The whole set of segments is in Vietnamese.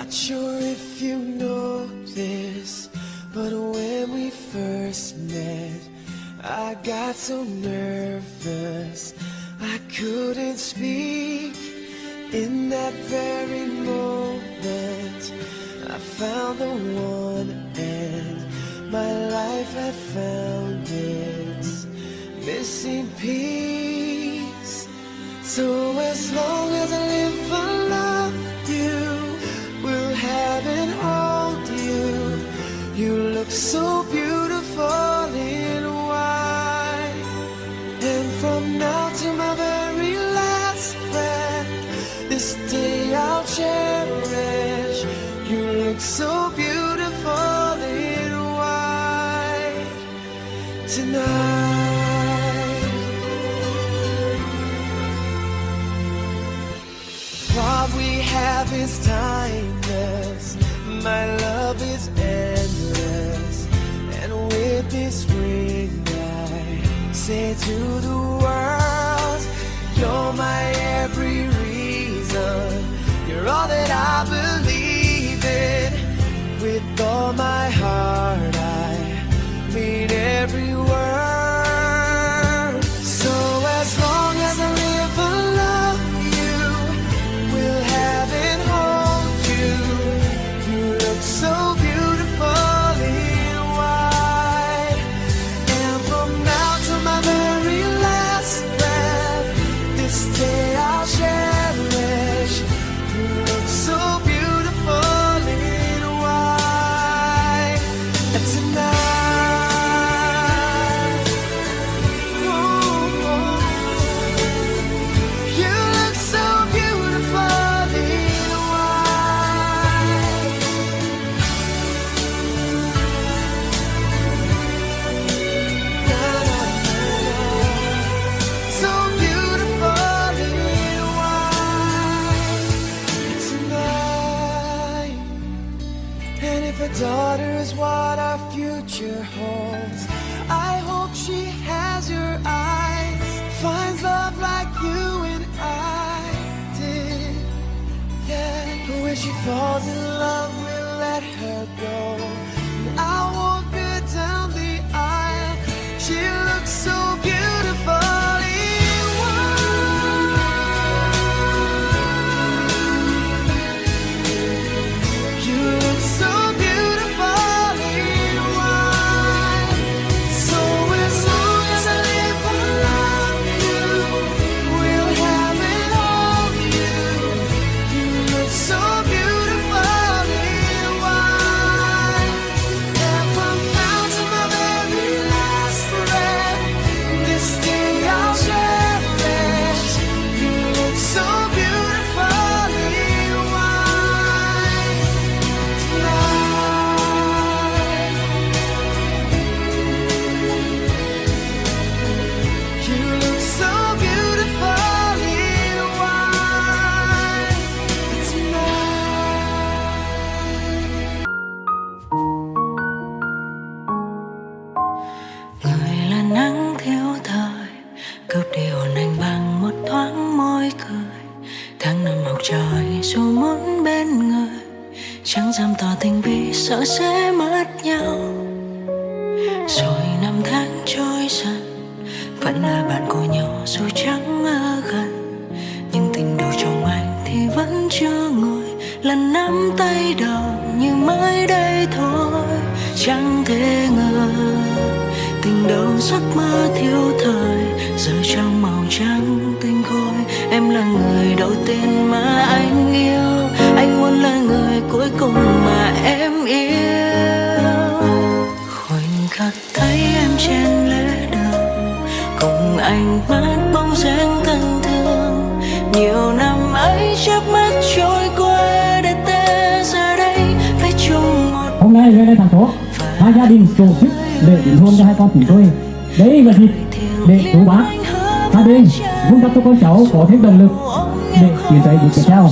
Not sure if you know this, but when we first met, I got so nervous I couldn't speak. In that very moment, I found the one, and my life had found its missing piece. So as long as I live, I love you, will have and hold you. You look so beautiful in white, and from now to my very last breath, this day I'll cherish. You look so beautiful in white tonight. What we have is timeless, my love is endless, and with this ring I say to the world, you're my every reason, you're all that I believe in. With all my heart I mean every word. So as long as I live, I love you, will have and hold you. You look so beautiful in white, and from now to my very last breath, this day I'll cherish. You look so beautiful in white tonight. Oh, you look so beautiful in white. Na, na, na, na. So beautiful in white tonight. And if a daughter is what our future holds, I hope she has your eyes, finds love like you and I did. Yeah, but when she falls in love, we'll let her go, and I'll walk her down the aisle. She looks so beautiful in white. You look so beautiful in white. So as long as I live, I love you, will have and hold you. You look so beautiful in white, and from now to my very last breath, this day I'll cherish. You look so beautiful in white tonight. You look so beautiful in white tonight. Người là nắng thiếu thời, cướp đi hồn anh bằng một thoáng môi cười. Tháng năm học trò dù muốn bên người, chẳng dám tỏ tình vì sợ sẽ mất nhau. Rồi năm tháng trôi dần, vẫn là bạn của nhau dù chẳng ở gần. Nhưng tình đầu trong anh thì vẫn chưa nguôi, lần nắm tay đầu như mới đây thôi. Chẳng thể ngờ tình đầu giấc mơ thiếu thời, giờ trong màu trắng tinh khôi. Em là người đầu tiên mà anh yêu, anh muốn là người cuối cùng mà em yêu. Khoảnh khắc thấy em trên lễ đường, cùng anh mắt bóng dáng thân thương. Nhiều năm ấy chớp mắt trôi qua, để ta giờ đây phải chung một. Hôm nay về đây thành phố, hai gia đình tổ chức lễ đính hôn cho hai con chúng tôi. Đây là dịp để chú bác hai bên vun đắp cho con cháu có thêm động lực để tiến tới bước tiếp theo.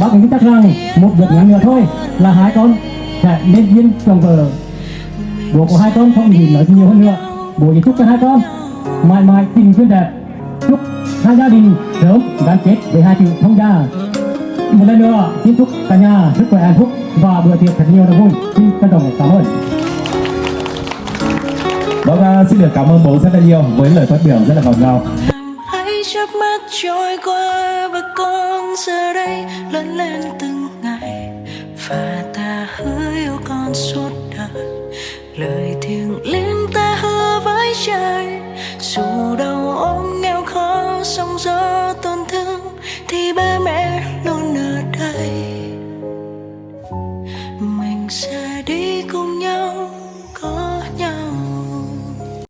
Bác cũng chắc rằng một việc ngắn nữa thôi là hai con sẽ nên duyên chồng vợ. Bố của hai con không nhìn nói nhiều hơn nữa. Bố chỉ chúc cho hai con mãi mãi tình duyên đẹp, chúc hai gia đình sớm gắn kết với hai chữ thông gia. một lần nữa xin chúc cả nhà sức khỏe hạnh phúc và bữa tiệc thật nhiều niềm vui. Xin trân trọng cảm ơn. Vâng, xin được cảm ơn bố rất là nhiều với lời phát biểu rất là ngọt ngào. Hãy chớp mắt trôi qua và con giờ đây lớn lên từng ngày, và ta hứa yêu con suốt đời. Lời thiêng liêng